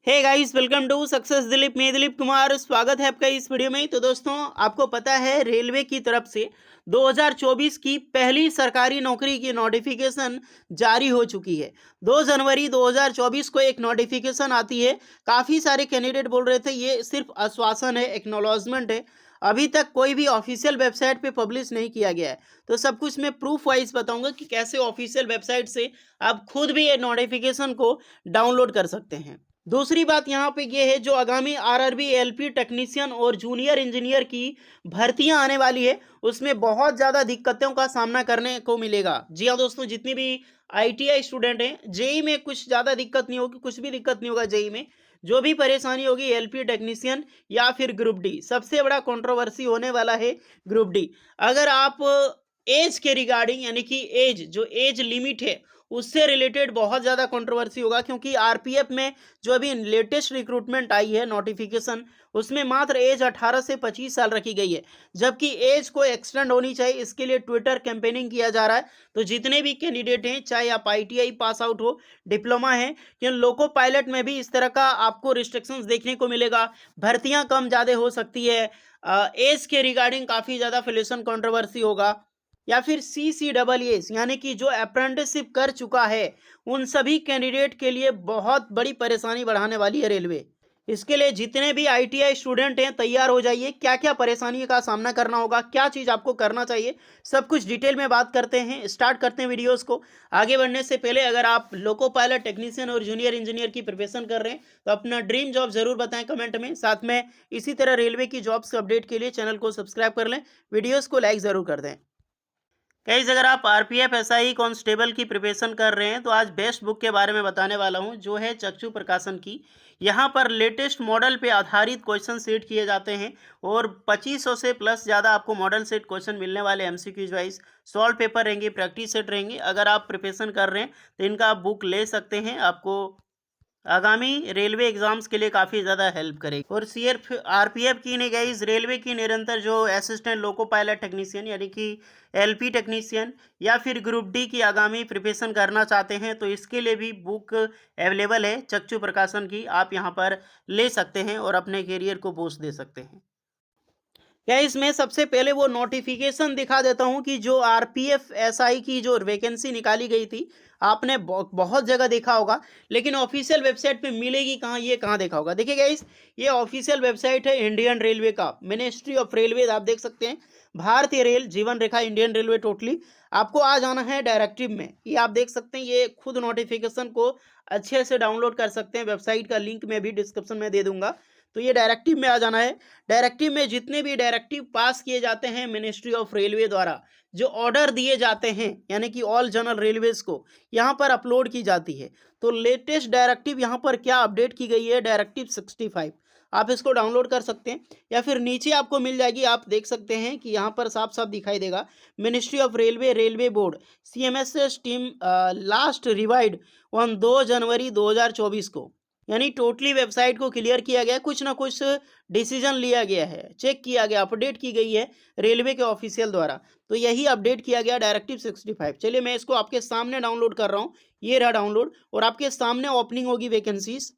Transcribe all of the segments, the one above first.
Hey guys, welcome to success Dilip. मैं दिलीप कुमार, स्वागत है आपका इस वीडियो में। तो दोस्तों, आपको पता है रेलवे की तरफ से 2024 की पहली सरकारी नौकरी की नोटिफिकेशन जारी हो चुकी है। 2 जनवरी 2024 को एक नोटिफिकेशन आती है। काफ़ी सारे कैंडिडेट बोल रहे थे ये सिर्फ आश्वासन है, एक्नॉलेजमेंट है, अभी तक कोई भी ऑफिशियल वेबसाइट पे पब्लिश नहीं किया गया है। तो सब कुछ मैं प्रूफ वाइज बताऊंगा कि कैसे ऑफिशियल वेबसाइट से आप खुद भी ये नोटिफिकेशन को डाउनलोड कर सकते हैं। दूसरी बात यहाँ पे ये है, जो आगामी आरआरबी एलपी टेक्नीशियन और जूनियर इंजीनियर की भर्तियां आने वाली है, उसमें बहुत ज़्यादा दिक्कतों का सामना करने को मिलेगा। जी हाँ दोस्तों, जितनी भी आईटीआई स्टूडेंट हैं, जेई में कुछ ज़्यादा दिक्कत नहीं होगी, कुछ भी दिक्कत नहीं होगा जेई में। जो भी परेशानी होगी एलपी टेक्नीशियन या फिर ग्रुप डी, सबसे बड़ा कंट्रोवर्सी होने वाला है ग्रुप डी। अगर आप एज के रिगार्डिंग, यानी कि एज, जो एज लिमिट है उससे रिलेटेड बहुत ज़्यादा कंट्रोवर्सी होगा, क्योंकि आरपीएफ में जो अभी लेटेस्ट रिक्रूटमेंट आई है नोटिफिकेशन, उसमें मात्र एज 18 से 25 साल रखी गई है, जबकि एज को एक्सटेंड होनी चाहिए। इसके लिए ट्विटर कैंपेनिंग किया जा रहा है। तो जितने भी कैंडिडेट हैं, चाहे आप आईटीआई पास आउट हो, डिप्लोमा है, कि लोको पायलट में भी इस तरह का आपको रिस्ट्रिक्शंस देखने को मिलेगा। भर्तियां कम ज़्यादा हो सकती है। एज के रिगार्डिंग काफ़ी ज़्यादा फिलेशन कंट्रोवर्सी होगा। या फिर CCSS, यानी कि जो अप्रेंटिसशिप कर चुका है, उन सभी कैंडिडेट के लिए बहुत बड़ी परेशानी बढ़ाने वाली है रेलवे। इसके लिए जितने भी आईटीआई स्टूडेंट हैं, तैयार हो जाइए। क्या क्या परेशानी का सामना करना होगा, क्या चीज़ आपको करना चाहिए, सब कुछ डिटेल में बात करते हैं। स्टार्ट करते हैं वीडियोस को। आगे बढ़ने से पहले, अगर आप लोको पायलट टेक्नीशियन और जूनियर इंजीनियर की प्रिपरेशन कर रहे हैं, तो अपना ड्रीम जॉब जरूर बताएं कमेंट में। साथ में इसी तरह रेलवे की जॉब्स के अपडेट के लिए चैनल को सब्सक्राइब कर लें, वीडियोज़ को लाइक ज़रूर कर दें। गाइस, अगर आप आरपीएफ एसआई कांस्टेबल की प्रिपरेशन कर रहे हैं, तो आज बेस्ट बुक के बारे में बताने वाला हूं, जो है चक्षु प्रकाशन की। यहां पर लेटेस्ट मॉडल पे आधारित क्वेश्चन सेट किए जाते हैं और 2500 से प्लस ज़्यादा आपको मॉडल सेट क्वेश्चन मिलने वाले, एमसीक्यूज वाइज सॉल्व पेपर रहेंगे, प्रैक्टिस सेट रहेंगे। अगर आप प्रिपरेशन कर रहे हैं तो इनका आप बुक ले सकते हैं, आपको आगामी रेलवे एग्जाम्स के लिए काफ़ी ज़्यादा हेल्प करेगी। और सीआरपी आरपीएफ की नहीं गई, रेलवे की निरंतर जो असिस्टेंट लोको पायलट टेक्नीशियन, यानी कि एलपी टेक्नीशियन, या फिर ग्रुप डी की आगामी प्रिपरेशन करना चाहते हैं, तो इसके लिए भी बुक अवेलेबल है चक्षु प्रकाशन की। आप यहां पर ले सकते हैं और अपने करियर को बूस्ट दे सकते हैं। क्या इसमें सबसे पहले वो नोटिफिकेशन दिखा देता हूं कि जो आरपीएफ एसआई की जो वैकेंसी निकाली गई थी, आपने बहुत जगह देखा होगा, लेकिन ऑफिशियल वेबसाइट पे मिलेगी कहाँ, ये कहाँ देखा होगा। देखिए गाइस, ये ऑफिशियल वेबसाइट है इंडियन रेलवे का, मिनिस्ट्री ऑफ रेलवे, आप देख सकते हैं, भारतीय रेल जीवन रेखा इंडियन रेलवे टोटली। आपको आ जाना है डायरेक्टिव में, ये आप देख सकते हैं। ये खुद नोटिफिकेशन को अच्छे से डाउनलोड कर सकते हैं, वेबसाइट का लिंक मैं भी डिस्क्रिप्शन में दे दूंगा। तो ये डायरेक्टिव में आ जाना है। डायरेक्टिव में जितने भी डायरेक्टिव पास किए जाते हैं मिनिस्ट्री ऑफ रेलवे द्वारा, जो ऑर्डर दिए जाते हैं, यानी कि ऑल जनरल रेलवेज को, यहाँ पर अपलोड की जाती है। तो लेटेस्ट डायरेक्टिव यहाँ पर क्या अपडेट की गई है, डायरेक्टिव 65, आप इसको डाउनलोड कर सकते हैं, या फिर नीचे आपको मिल जाएगी। आप देख सकते हैं कि यहाँ पर साफ साफ दिखाई देगा, ministry of railway, railway board, CMSS team last revised on 2 जनवरी 2024 को, यानी टोटली वेबसाइट को क्लियर किया गया, कुछ ना कुछ डिसीजन लिया गया है, चेक किया गया, अपडेट की गई है रेलवे के ऑफिशियल द्वारा। तो यही अपडेट किया गया डायरेक्टिव 65। चलिए मैं इसको आपके सामने डाउनलोड कर रहा हूँ, ये रहा डाउनलोड, और आपके सामने ओपनिंग होगी वैकेंसीज।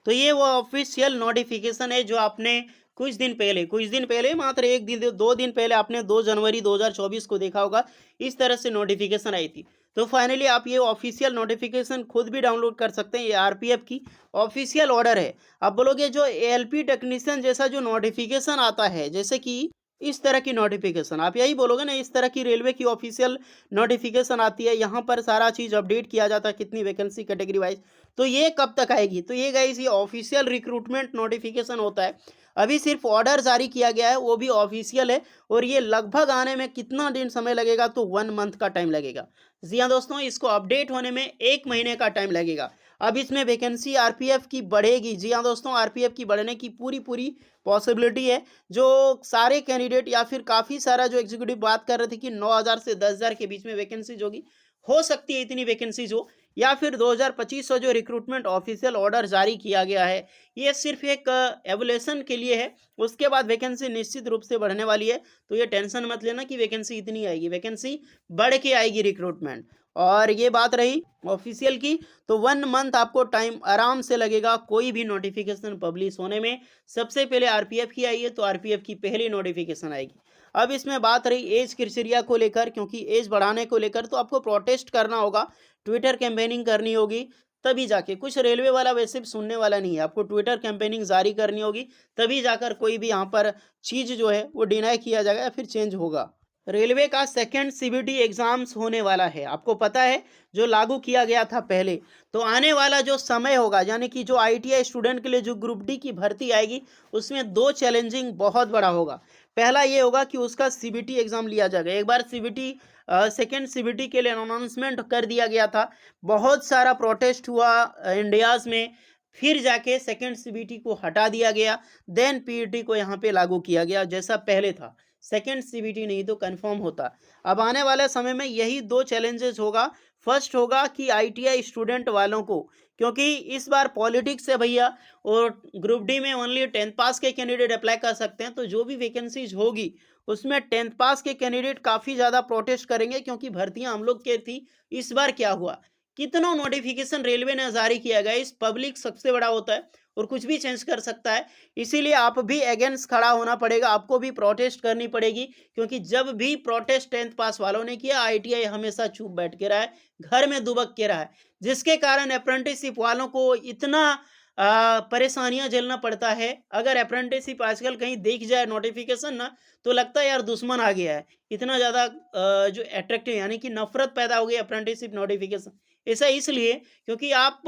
तो ये वो ऑफिशियल नोटिफिकेशन है जो आपने कुछ दिन पहले मात्र एक दिन 2 दिन पहले आपने 2 जनवरी 2024 को देखा होगा। इस तरह से नोटिफिकेशन आई थी। तो फाइनली आप ये ऑफिशियल नोटिफिकेशन खुद भी डाउनलोड कर सकते हैं। ये आरपीएफ की ऑफिशियल ऑर्डर है। अब बोलोगे जो एलपी टेक्नीशियन जैसा जो नोटिफिकेशन आता है, जैसे कि इस तरह की नोटिफिकेशन, आप यही बोलोगे ना, इस तरह की रेलवे की ऑफिशियल नोटिफिकेशन आती है, यहाँ पर सारा चीज़ अपडेट किया जाता है, कितनी वैकेंसी कैटेगरी वाइज। तो ये कब तक आएगी? तो ये गाइस, ये ऑफिशियल रिक्रूटमेंट नोटिफिकेशन होता है। अभी सिर्फ ऑर्डर जारी किया गया है, वो भी ऑफिशियल है, और ये लगभग आने में कितना दिन समय लगेगा? तो 1 मंथ का टाइम लगेगा। जी हाँ दोस्तों, इसको अपडेट होने में 1 महीने का टाइम लगेगा। अब इसमें वैकेंसी आरपीएफ की बढ़ेगी। जी हाँ दोस्तों, आरपीएफ की बढ़ने की पूरी पूरी पॉसिबिलिटी है। जो सारे कैंडिडेट या फिर काफ़ी सारा जो एग्जीक्यूटिव बात कर रहे थे कि 9,000 से 10,000 के बीच में वैकेंसीज होगी, हो सकती है इतनी वैकेंसीज हो, या फिर 2025 से जो रिक्रूटमेंट ऑफिशियल ऑर्डर जारी किया गया है, ये सिर्फ एक एवोल्यूशन के लिए है। उसके बाद वैकेंसी निश्चित रूप से बढ़ने वाली है, तो ये टेंशन मत लेना कि वैकेंसी इतनी आएगी, वैकेंसी बढ़ के आएगी रिक्रूटमेंट। और ये बात रही ऑफिशियल की, तो 1 मंथ आपको टाइम आराम से लगेगा कोई भी नोटिफिकेशन पब्लिश होने में। सबसे पहले आरपीएफ की आई है, तो आरपीएफ की पहली नोटिफिकेशन आएगी। अब इसमें बात रही एज क्राइटेरिया को लेकर, क्योंकि एज बढ़ाने को लेकर तो आपको प्रोटेस्ट करना होगा, ट्विटर कैंपेनिंग करनी होगी, तभी जाके। कुछ रेलवे वाला वैसे भी सुनने वाला नहीं है, आपको ट्विटर कैंपेनिंग जारी करनी होगी, तभी जाकर कोई भी यहाँ पर चीज़ जो है वो डिनाई किया जाएगा या फिर चेंज होगा। रेलवे का सेकंड सीबीटी एग्जाम्स होने वाला है, आपको पता है, जो लागू किया गया था पहले। तो आने वाला जो समय होगा, यानी कि जो आईटीआई स्टूडेंट के लिए जो ग्रुप डी की भर्ती आएगी, उसमें 2 चैलेंजिंग बहुत बड़ा होगा। पहला ये होगा कि उसका सीबीटी एग्जाम लिया जाएगा। एक बार सीबीटी सेकेंड सीबीटी के लिए अनाउंसमेंट कर दिया गया था, बहुत सारा प्रोटेस्ट हुआ इंडियाज़ में, फिर जाके सेकेंड सीबीटी को हटा दिया गया, देन पीईटी को यहाँ पे लागू किया गया जैसा पहले था। सेकेंड सीबीटी नहीं तो कंफर्म होता। अब आने वाले समय में यही 2 चैलेंजेस होगा। फर्स्ट होगा कि आईटीआई स्टूडेंट वालों को, क्योंकि इस बार पॉलिटिक्स है भैया, और ग्रुप डी में ओनली 10th पास के कैंडिडेट अप्लाई कर सकते हैं, तो जो भी वैकेंसीज होगी उसमें 10th पास के कैंडिडेट काफ़ी ज़्यादा प्रोटेस्ट करेंगे, क्योंकि भर्तियां हम लोग की थी। इस बार क्या हुआ, कितना नोटिफिकेशन रेलवे ने जारी किया गया, इस पब्लिक सबसे बड़ा होता है और कुछ भी चेंज कर सकता है। इसीलिए आप भी अगेंस्ट खड़ा होना पड़ेगा, आपको भी प्रोटेस्ट करनी पड़ेगी, क्योंकि जब भी प्रोटेस्ट 10th पास वालों ने किया, आईटीआई हमेशा चुप बैठ के रहा है, घर में दुबक के रहा है, जिसके कारण अप्रेंटिसशिप वालों को इतना परेशानियां झेलना पड़ता है। अगर अप्रेंटिसशिप आजकल कहीं देख जाए नोटिफिकेशन ना, तो लगता है यार दुश्मन आ गया है, इतना ज़्यादा जो अट्रैक्टिव, यानी कि नफरत पैदा हो गई अप्रेंटिसशिप नोटिफिकेशन। ऐसा इसलिए क्योंकि आप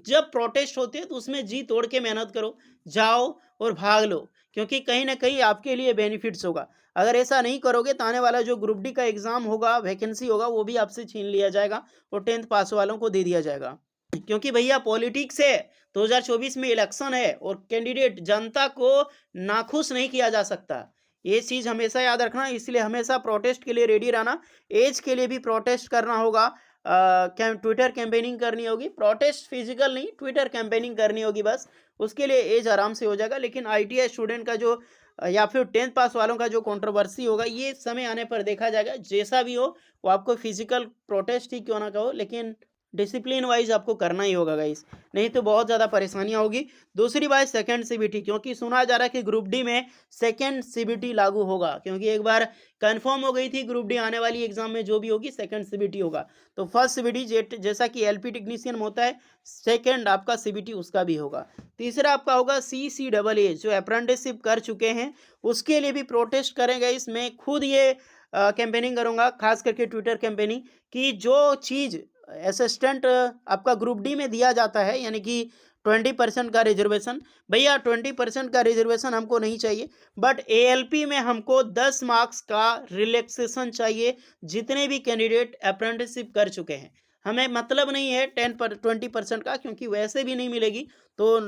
जब प्रोटेस्ट होते हैं तो उसमें जी तोड़ के मेहनत करो, जाओ और भाग लो, क्योंकि कहीं ना कहीं आपके लिए बेनिफिट्स होगा। अगर ऐसा नहीं करोगे तो आने वाला जो ग्रुप डी का एग्जाम होगा, वैकेंसी होगा, वो भी आपसे छीन लिया जाएगा और 10th पास वालों को दे दिया जाएगा। क्योंकि भैया पॉलिटिक्स है, 2024 में इलेक्शन है और कैंडिडेट जनता को नाखुश नहीं किया जा सकता। ये चीज़ हमेशा याद रखना, इसलिए हमेशा प्रोटेस्ट के लिए रेडी रहना। एज के लिए भी प्रोटेस्ट करना होगा, ट्विटर कैंपेनिंग करनी होगी। प्रोटेस्ट फिजिकल नहीं, ट्विटर कैंपेनिंग करनी होगी बस, उसके लिए एज आराम से हो जाएगा। लेकिन आईटीआई स्टूडेंट का जो या फिर 10th पास वालों का जो कंट्रोवर्सी होगा, ये समय आने पर देखा जाएगा। जैसा भी हो, वो आपको फिजिकल प्रोटेस्ट ही क्यों ना कहो, लेकिन डिसिप्लिन वाइज आपको करना ही होगा गाइस, नहीं तो बहुत ज़्यादा परेशानियां होगी। दूसरी बात सेकंड सीबीटी, क्योंकि सुना जा रहा है कि ग्रुप डी में सेकंड सीबीटी लागू होगा, क्योंकि एक बार कंफर्म हो गई थी ग्रुप डी आने वाली एग्जाम में जो भी होगी सेकंड सीबीटी होगा। तो फर्स्ट सीबीटी जैसा कि एलपी टेक्नीशियन में होता है, सेकंड आपका सीबीटी उसका भी होगा। तीसरा आपका होगा CCAA, जो अप्रेंटिसशिप कर चुके हैं उसके लिए भी प्रोटेस्ट करेंगे। इसमें खुद ये कैंपेनिंग करूंगा, खास करके ट्विटर कैंपेनिंग, कि जो चीज़ असिस्टेंट आपका ग्रुप डी में दिया जाता है, यानी कि 20% का रिजर्वेशन, भैया 20% का रिजर्वेशन हमको नहीं चाहिए, बट एएलपी में हमको 10 मार्क्स का रिलैक्सेशन चाहिए, जितने भी कैंडिडेट अप्रेंटिसशिप कर चुके हैं। हमें मतलब नहीं है 20% का, क्योंकि वैसे भी नहीं मिलेगी। तो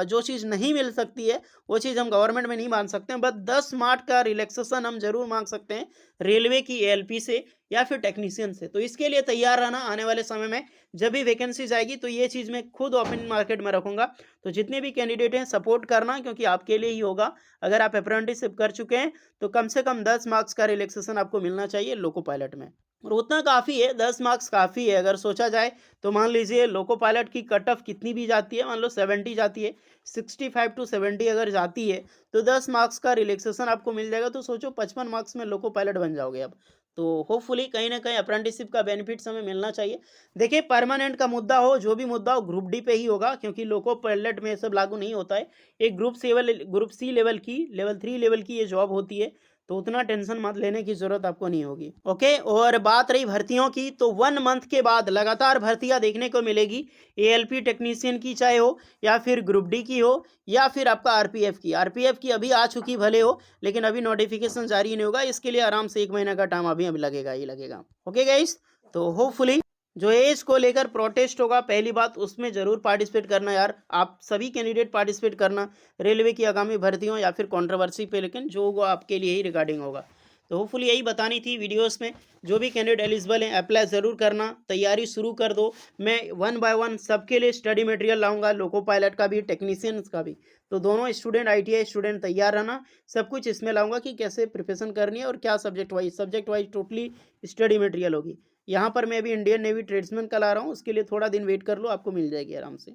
जो चीज़ नहीं मिल सकती है वो चीज़ हम गवर्नमेंट में नहीं मांग सकते हैं, बस 10 मार्क का रिलैक्सेशन हम जरूर मांग सकते हैं रेलवे की एएलपी से या फिर टेक्नीशियन से। तो इसके लिए तैयार रहना, आने वाले समय में जब भी वैकेंसीज आएगी तो ये चीज़ मैं खुद ओपन मार्केट में रखूंगा। तो जितने भी कैंडिडेट हैं सपोर्ट करना, क्योंकि आपके लिए ही होगा। अगर आप अप्रेंटिसशिप कर चुके हैं तो कम से कम 10 मार्क्स का रिलैक्सेशन आपको मिलना चाहिए लोको पायलट में, और उतना काफ़ी है, 10 मार्क्स काफ़ी है। अगर सोचा जाए तो मान लीजिए लोको पायलट की कट ऑफ कितनी भी जाती है, मान लो 70 जाती है, 65 to 70 अगर जाती है, तो 10 मार्क्स का रिलैक्सेशन आपको मिल जाएगा। तो सोचो 55 मार्क्स में लोको पायलट बन जाओगे अब। तो होपफुली कहीं ना कहीं अप्रेंटिसशिप का बेनिफिट्स हमें मिलना चाहिए। देखिए परमानेंट का मुद्दा हो, जो भी मुद्दा हो, ग्रुप डी पे ही होगा, क्योंकि लोको पायलट में सब लागू नहीं होता है। एक ग्रुप सी लेवल की, लेवल 3 लेवल की ये जॉब होती है, तो उतना टेंशन मत लेने की ज़रूरत आपको नहीं होगी। ओके, और बात रही भर्तियों की, तो 1 मंथ के बाद लगातार भर्तियां देखने को मिलेगी। एएलपी टेक्नीशियन की चाहे हो, या फिर ग्रुप डी की हो, या फिर आपका आरपीएफ की अभी आ चुकी भले हो, लेकिन अभी नोटिफिकेशन जारी नहीं होगा। इसके लिए आराम से 1 महीने का टाइम अभी लगेगा ही लगेगा। ओके गाइस, तो होपफुली जो एज को लेकर प्रोटेस्ट होगा, पहली बात उसमें ज़रूर पार्टिसिपेट करना यार, आप सभी कैंडिडेट पार्टिसिपेट करना रेलवे की आगामी भर्तियों या फिर कंट्रोवर्सी पे, लेकिन जो होगा आपके लिए ही रिगार्डिंग होगा। तो होपफुली यही बतानी थी वीडियोस में। जो भी कैंडिडेट एलिजिबल हैं अप्लाई ज़रूर करना, तैयारी शुरू कर दो। मैं वन बाय वन सबके लिए स्टडी मटेरियल लाऊंगा, लोको पायलट का भी, टेक्नीशियंस का भी। तो दोनों स्टूडेंट, आईटीआई स्टूडेंट तैयार रहना। सब कुछ इसमें लाऊंगा कि कैसे प्रिपरेशन करनी है और क्या subject wise totally study material होगी। यहाँ पर मैं अभी इंडियन नेवी ट्रेड्समैन का ला रहा हूँ, उसके लिए थोड़ा दिन वेट कर लो, आपको मिल जाएगी आराम से।